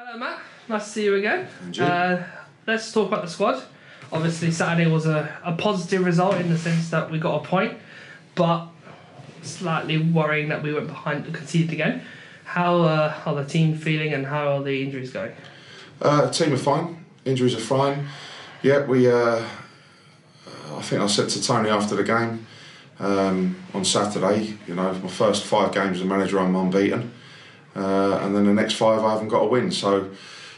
Hello Matt, nice to see you again. And you? Let's talk about the squad. Obviously Saturday was a positive result in the sense that we got a point, but slightly worrying that we went behind and conceded again. How are the team feeling and how are the injuries going? Team are fine, injuries are fine. Yeah, I think I said to Tony after the game on Saturday, my first 5 games as a manager I'm unbeaten. And then the next 5 I haven't got a win.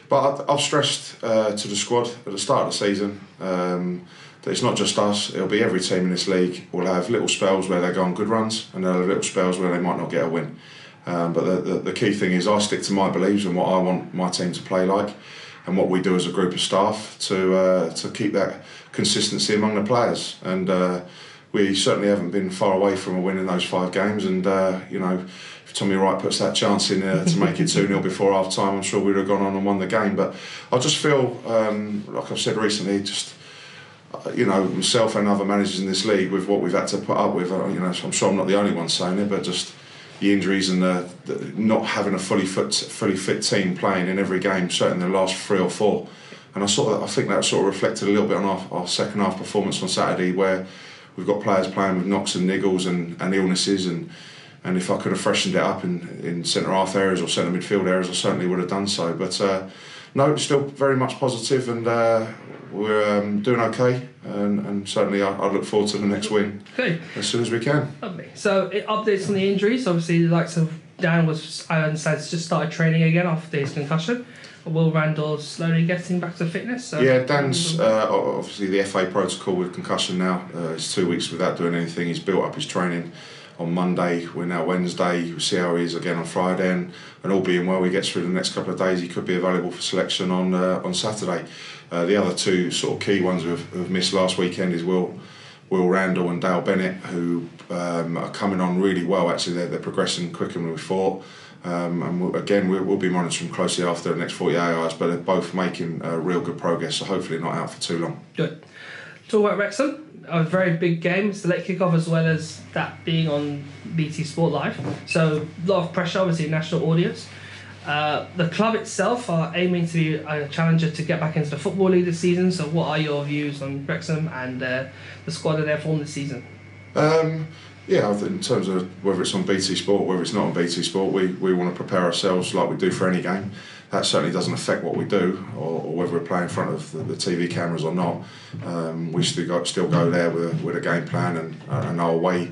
But I've stressed to the squad at the start of the season that it's not just us, it'll be every team in this league will have little spells where they go on good runs and they'll have little spells where they might not get a win. But the key thing is I stick to my beliefs and what I want my team to play like and what we do as a group of staff to keep that consistency among the players. And we certainly haven't been far away from a win in those 5 games, and if Tommy Wright puts that chance in to make it 2-0 before half time, I'm sure we'd have gone on and won the game. But I just feel, like I've said recently, myself and other managers in this league, with what we've had to put up with, I'm sure I'm not the only one saying it, but just the injuries and the not having a fully fit team playing in every game, certainly in the last 3 or 4. And I think that sort of reflected a little bit on our second half performance on Saturday, where we've got players playing with knocks and niggles and illnesses, and if I could have freshened it up in centre half areas or centre midfield areas, I certainly would have done so. But no, it's still very much positive, and we're doing okay, and certainly I look forward to the next win as soon as we can. Lovely. So updates on the injuries. Obviously, the likes of Dan I understand, just started training again after his concussion. Will Randall's slowly getting back to fitness? So yeah, Dan's obviously the FA protocol with concussion now. It's 2 weeks without doing anything. He's built up his training on Monday. We're now Wednesday. We'll see how he is again on Friday, and all being well, he gets through the next couple of days. He could be available for selection on Saturday. The other 2 sort of key ones who've missed last weekend is Will Randall and Dale Bennett, who are coming on really well. Actually, they're progressing quicker than we thought. And we'll be monitoring closely after the next 48 hours, but they're both making real good progress, so hopefully not out for too long. Good. Talk about Wrexham, a very big game. It's the late kick-off as well as that being on BT Sport Live, so a lot of pressure, obviously, national audience. The club itself are aiming to be a challenger to get back into the Football League this season, so what are your views on Wrexham and the squad of their form this season? Yeah, in terms of whether it's on BT Sport, whether it's not on BT Sport, we want to prepare ourselves like we do for any game. That certainly doesn't affect what we do, or whether we're playing in front of the TV cameras or not. We still go there with a game plan, and our away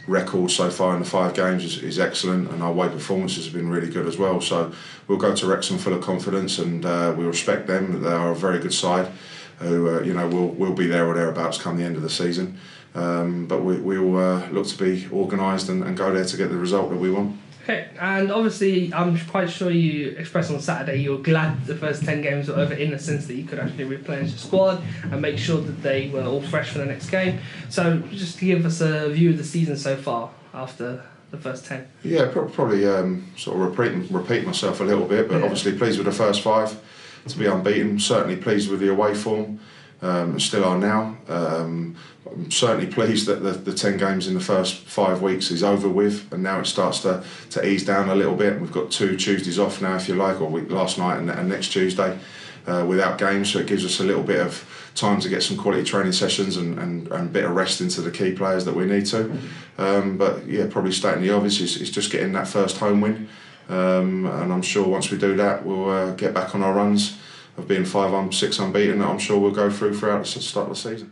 record so far in the 5 games is excellent, and our away performances have been really good as well. So we'll go to Wrexham full of confidence, and we respect them. They are a very good side who will be there or thereabouts come the end of the season. But we'll look to be organised and go there to get the result that we want. Okay, and obviously I'm quite sure you expressed on Saturday you were glad the first 10 games were over, in the sense that you could actually replenish the squad and make sure that they were all fresh for the next game. So just to give us a view of the season so far after the first 10. Yeah, probably sort of repeat myself a little bit, but obviously pleased with the first 5 to be unbeaten. Certainly pleased with the away form. Still are now. I'm certainly pleased that the 10 games in the first 5 weeks is over with, and now it starts to ease down a little bit. We've got 2 Tuesdays off now, if you like, or last night and next Tuesday without games, so it gives us a little bit of time to get some quality training sessions and a bit of rest into the key players that we need to. But yeah, probably stating the obvious is just getting that first home win, and I'm sure once we do that, we'll get back on our runs of being 5-6 unbeaten. I'm sure we'll go throughout the start of the season.